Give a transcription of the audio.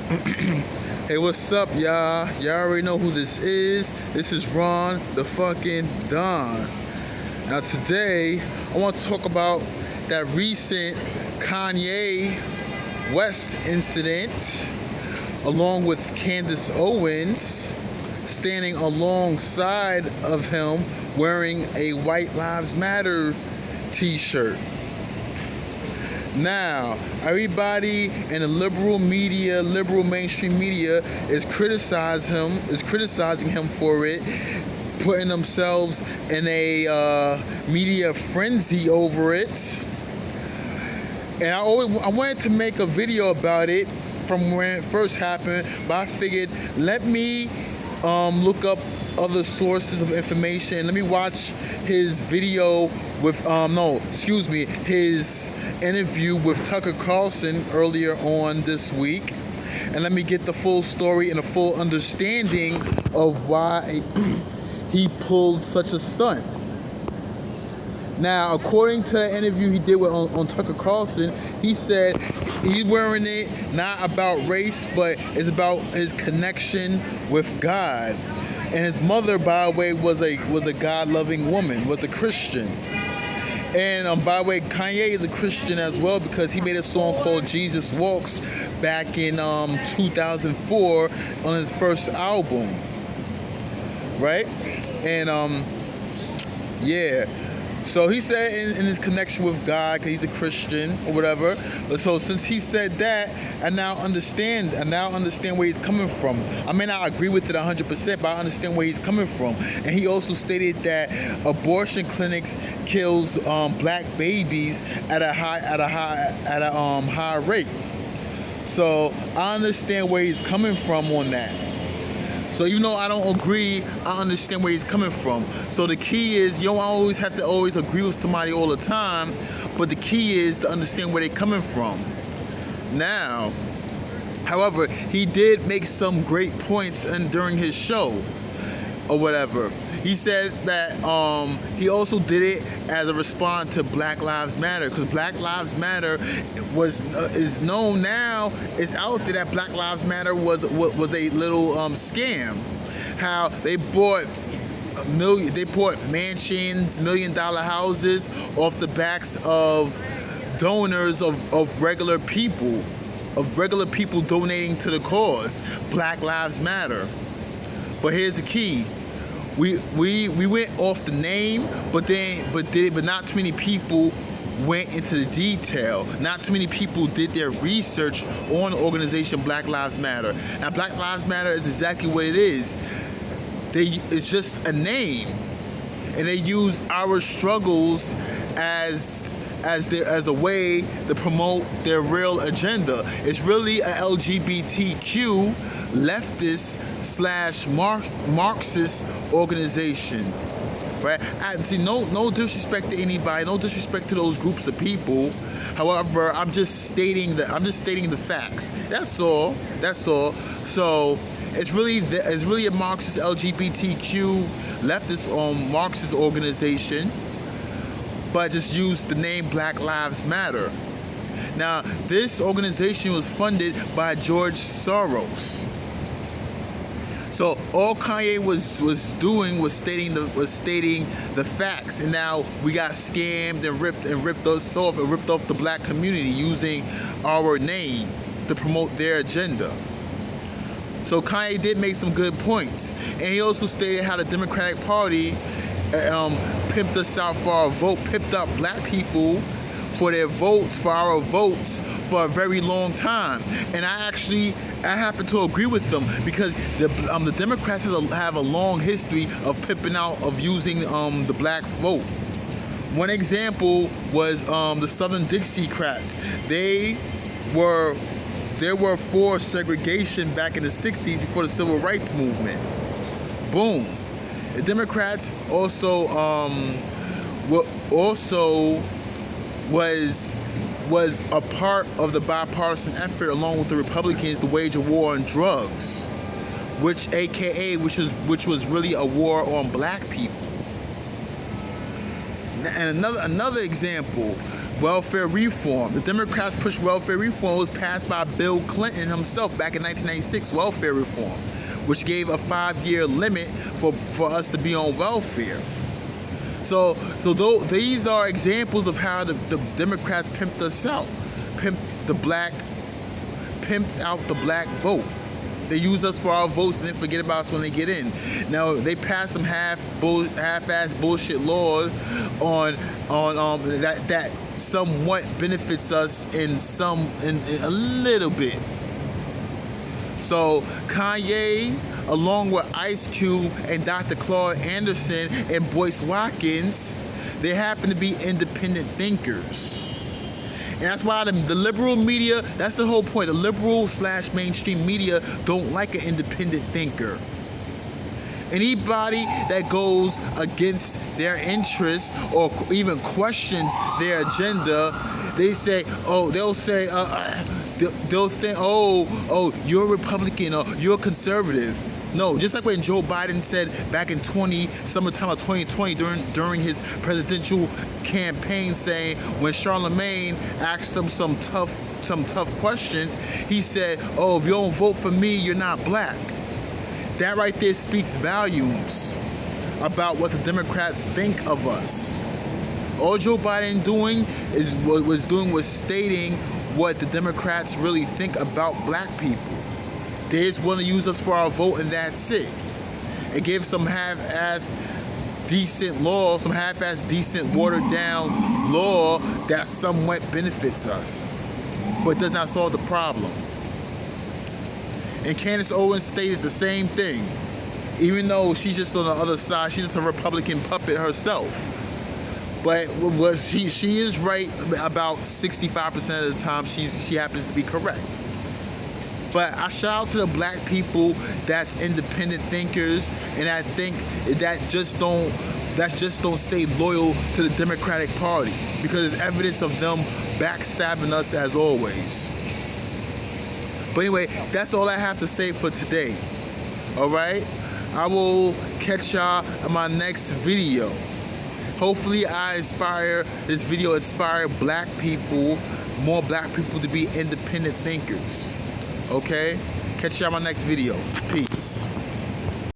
Hey, what's up, y'all? Y'all already know who this is. This is Ron, the fucking Don. Now, today, I want to talk about that recent Kanye West incident, along with Candice Owens standing alongside of him wearing a White Lives Matter t-shirt. Now, everybody in the liberal media, liberal mainstream media, is criticizing him for it, putting themselves in a media frenzy over it. And I wanted to make a video about it from when it first happened, but I figured let me look up other sources of information. Let me watch his video with his interview with Tucker Carlson earlier on this week, and let me get the full story and a full understanding of why he pulled such a stunt. Now, according to the interview he did on Tucker Carlson, he said he's wearing it not about race, but it's about his connection with God. And his mother, by the way, was a God-loving woman, was a Christian. And by the way, Kanye is a Christian as well, because he made a song called Jesus Walks back in 2004 on his first album, right? And yeah. So he said in his connection with God, because he's a Christian or whatever. So since he said that, I now understand where he's coming from. I may not agree with it 100%, but I understand where he's coming from. And he also stated that abortion clinics kills black babies at a high rate. So I understand where he's coming from on that. So even though I don't agree, I understand where he's coming from. So the key is, you don't always have to agree with somebody all the time, but the key is to understand where they're coming from. Now, however, he did make some great points during his show or whatever. He said that he also did it as a response to Black Lives Matter, because Black Lives Matter is known now. It's out there that Black Lives Matter was a little scam. How they bought mansions, $1 million houses off the backs of donors of regular people donating to the cause Black Lives Matter. But here's the key. We went off the name, but not too many people went into the detail. Not too many people did their research on the organization Black Lives Matter. Now, Black Lives Matter is exactly what it is. It's just a name, and they use our struggles as a way to promote their real agenda. It's really a LGBTQ leftist / Marxist organization, right? I see no disrespect to anybody, no disrespect to those groups of people. However, I'm just stating the facts. That's all. So it's really a Marxist LGBTQ leftist Marxist organization, but just use the name Black Lives Matter. Now, this organization was funded by George Soros. So all Kanye was doing was stating the facts, and now we got scammed and ripped us off and ripped off the black community using our name to promote their agenda. So Kanye did make some good points, and he also stated how the Democratic Party pimped us out for our vote, pimped up black people for their votes, for our votes, for a very long time. And I happen to agree with them, because the Democrats have a long history of pimping out, of using the black vote. One example was the Southern Dixiecrats. They were for segregation back in the 60s, before the Civil Rights Movement. Boom. The Democrats also was a part of the bipartisan effort, along with the Republicans, to wage a war on drugs, which was really a war on black people. And another example, welfare reform. The Democrats pushed welfare reform. It was passed by Bill Clinton himself back in 1996, welfare reform, which gave a 5-year limit for us to be on welfare. So these are examples of how the Democrats pimped us out, pimped out the black vote. They use us for our votes and then forget about us when they get in. Now they pass some half-ass bullshit laws on that somewhat benefits us in a little bit. So Kanye, along with Ice Cube and Dr. Claude Anderson and Boyce Watkins, they happen to be independent thinkers. And that's why the liberal media, that's the whole point. The liberal/mainstream media don't like an independent thinker. Anybody that goes against their interests or even questions their agenda, they'll think, you're a Republican or you're a conservative. No, just like when Joe Biden said back in summertime of 2020 during his presidential campaign, saying when Charlemagne asked him some tough questions, he said, "Oh, if you don't vote for me, you're not black." That right there speaks volumes about what the Democrats think of us. All Joe Biden was stating what the Democrats really think about black people. They just want to use us for our vote, and that's it. It gives some half-ass decent law, some half-ass decent watered-down law that somewhat benefits us, but does not solve the problem. And Candice Owens stated the same thing, even though she's just on the other side. She's just a Republican puppet herself. But she is right about 65% of the time. She happens to be correct. But I shout out to the black people that's independent thinkers, and I think that just don't stay loyal to the Democratic Party, because it's evidence of them backstabbing us as always. But anyway, that's all I have to say for today. All right? I will catch y'all in my next video. Hopefully this video inspire black people, more black people, to be independent thinkers. Okay? Catch y'all in my next video. Peace.